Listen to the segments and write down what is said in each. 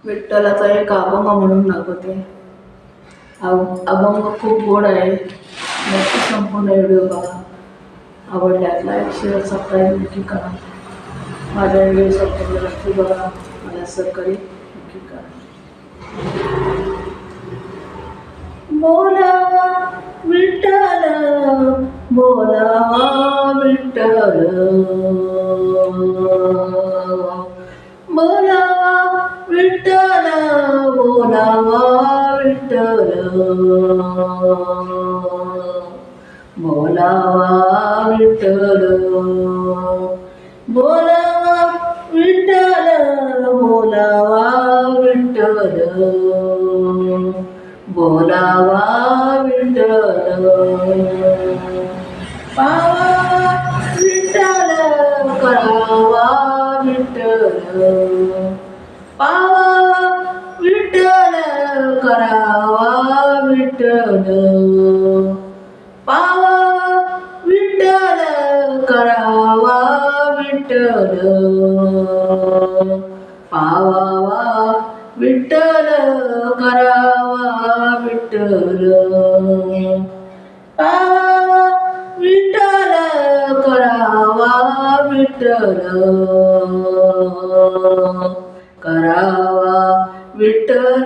विठ्ठलाचा एक अभंग म्हणून दाखवते. अभंग खूप गोड आहे. नक्की संपूर्ण व्हिडिओ बघा. आवडल्यास लाईक शेअर सबस्क्राईब नक्की करा. माझ्या व्हिडिओ संपूर्ण नक्की बघा. मला सहकार्य नक्की करा. बोलावा विठ्ठल, बोलावा विठ्ठल, बोलावा विठ्ठल, बोलावा विठ्ठल, बोलावा विठ्ठल, बोलावा विठ्ठल, बोलावा विठ्ठल, बोलावा विठ्ठल. पावा विठ्ठल, करावा विठ्ठल, पावा विठ्ठल, करावा विठ्ठल, पावा विठ्ठल, करावा विठ्ठल, पावावा विठ्ठल, करावा विठ्ठल, पावावा विठ्ठल, करावा विठ्ठल, करावा विठ्ठल,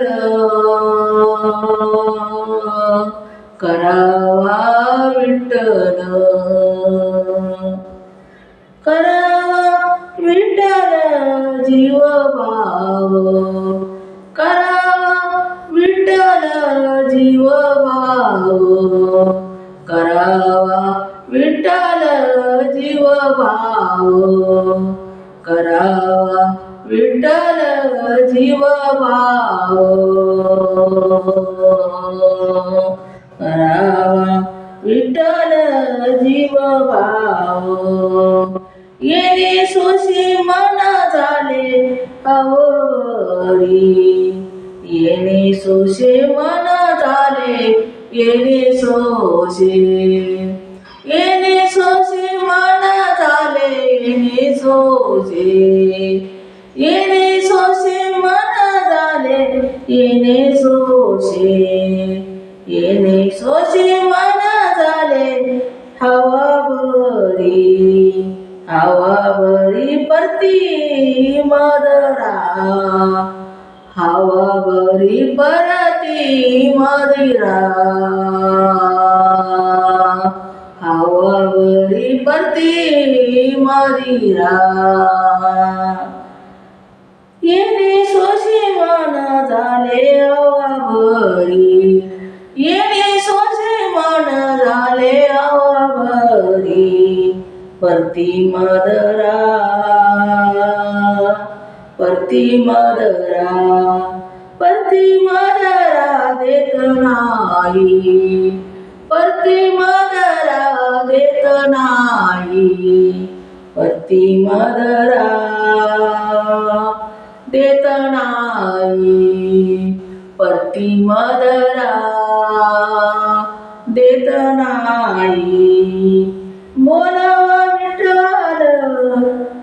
करावा विठ्ठल, करावा विठ्ठल जीव भाव, करावा विठ्ठल जीव भाव, करावा विठ्ठल जीव भाव, करावा विठ्ठल जीव भाव, करावा विठ्ठल जीव भाव. येणे सोशी मन झाले आवरी, येणे सोशे मन झाले, येणे सोशे, येणे सोशे मन झाले, येणे सोशे, येणे सोशे मन झाले, येणे सोशे, येणे सोशे मन झाले. हवा बरी, हवा बरी परती मदरा, हवा बरी परती मदिरा, हवा बरी परती मदिरा. येणे सोशी मन झाले हवा बरी, येणे सोशी मन झाले हवा बरी परती मदरा, परती मदरा, परती मदरा देत नाही, परती मदरा देत नाही, परती मदरा देत नाही, परती मदरा देत नाही. बोलावा विठ्ठल,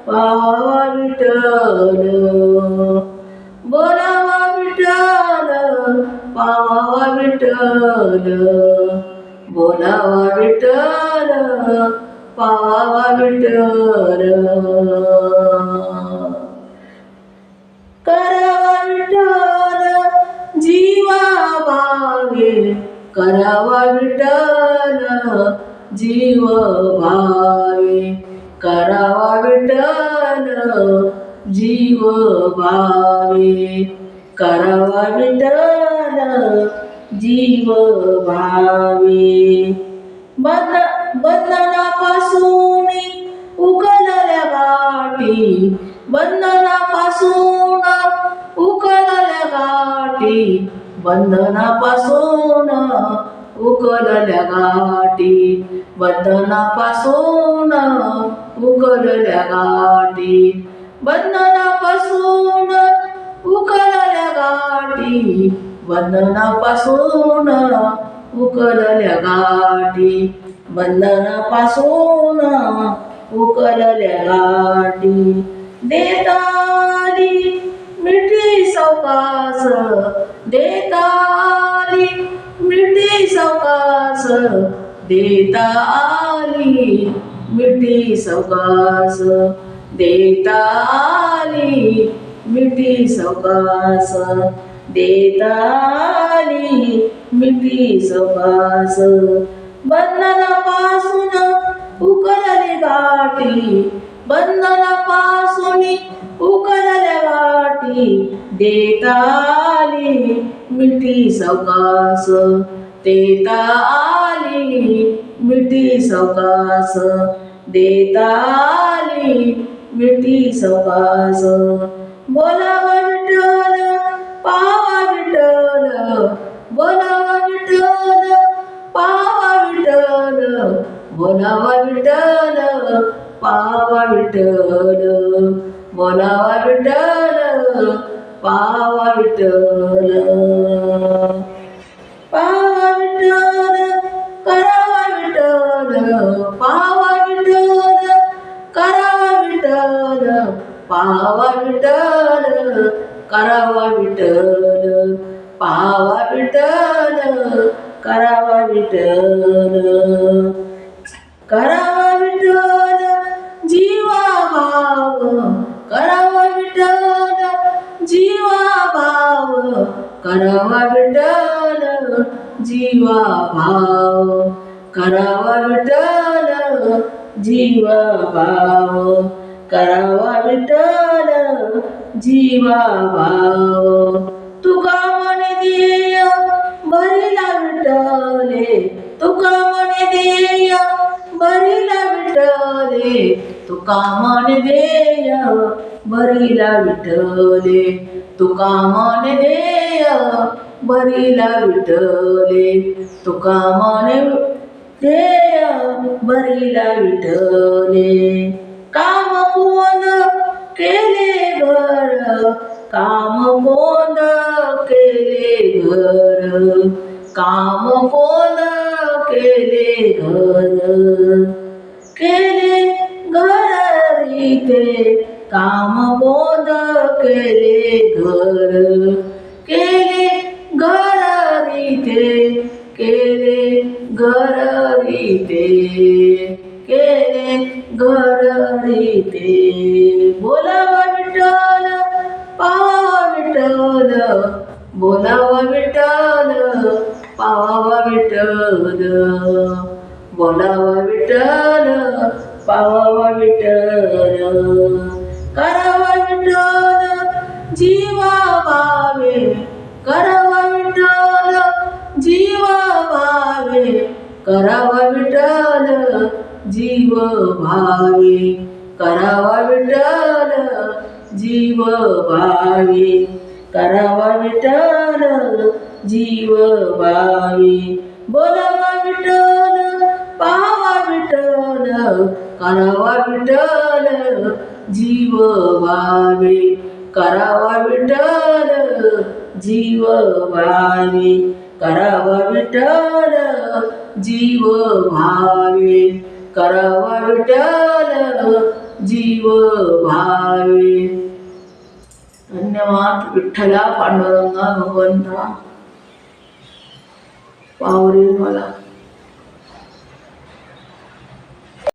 पावा विठ्ठल, बोलावा विठ्ठल, पावा विठ्ठल, बोलावा विठ्ठल, पावा विठ्ठल, करावा विठ्ठल जीवा भावे, करावा विठ्ठल जीव भावे, करावा विठ्ठल जीव भावे, करावा विठ्ठल जीव भावे. बंधनापासून उकलल्या गाठी, बंधनापासून उकलल्या गाठी, बंधनापासून उकलल्या गाठी, बंधनापासून उकलल्या गाठी, बंधनापासून उकलल्या गाठी, बंधनापासून उकलल्या गाठी, बंधनापासून उकलल्या गाठी. देताली मिठी मिठी सावकाश देता आली, मिठी सावकाश देता आली, मिठी सावकाश देता आली, मिठी सावकाश देता आली, मिठी सावकाश बंधनापासून उकलले गाठी, बंधनापासून उकलले गाठी देता आली, मिठी सावकाश देता आली, मिठी सावकाश देता आली, मिठी सावकाश बोलावा विठ्ठल पावा विठ्ठल, बोलावा विठ्ठल पावा विठ्ठल, बोलावा विठ्ठल पावा विठ्ठल, बोलावा विठ्ठल पावा विठ्ठल, पावा विठ्ठल करावा विठ्ठल, पावा विठ्ठल करावा विठ्ठल, पावा विठ्ठल करावा विठ्ठल, पावा विठ्ठल करावा विठ्ठल, करावा विठ्ठल जीवा भाव, करावा विठ्ठल जीवा भाव, करावा विठ्ठल जीवा भाव, करावा विठ्ठल जीवा भाव, करावा विठ्ठल जीवा भाव, तुका म्हणे देय भरिला विठ्ठले, तुका म्हणे देय भरिला विठ्ठले, तुका म्हणे देय भरिला विठ्ठले, तुका म्हणे देय भरिला विठ्ठले, तुका म्हणे देय भरिला विठ्ठले, काम कोण केले घर, काम कोण केले घर, काम कोण केले घर, केले घर रीते, काम कोण केले घर, केले घर रीते, केले घर रीते, केले घर रीते, बोलावा विठ्ठल पावा विठ्ठल, बोलावा विठ्ठल पावा विठ्ठल, बोलावा विठ्ठल पावा विठ्ठल, करावा विठ्ठल जीवा भावे, करावा विठ्ठल जीवा भावे, करावा विठ्ठल जीव भावे, करावा विठ्ठल जीव भावे, करावा विठ्ठल जीव भावे, बोलावा विठ्ठल पावा विठ्ठल, करावा विठ्ठल जीव भावे, करावा विठ्ठल जीव भावे, करावा विठ्ठल जीव भावे, करावा विठ्ठल जीव भावे. धन्यवाद. विठ्ठला पांडुरंगा भगवंता पावरे मला.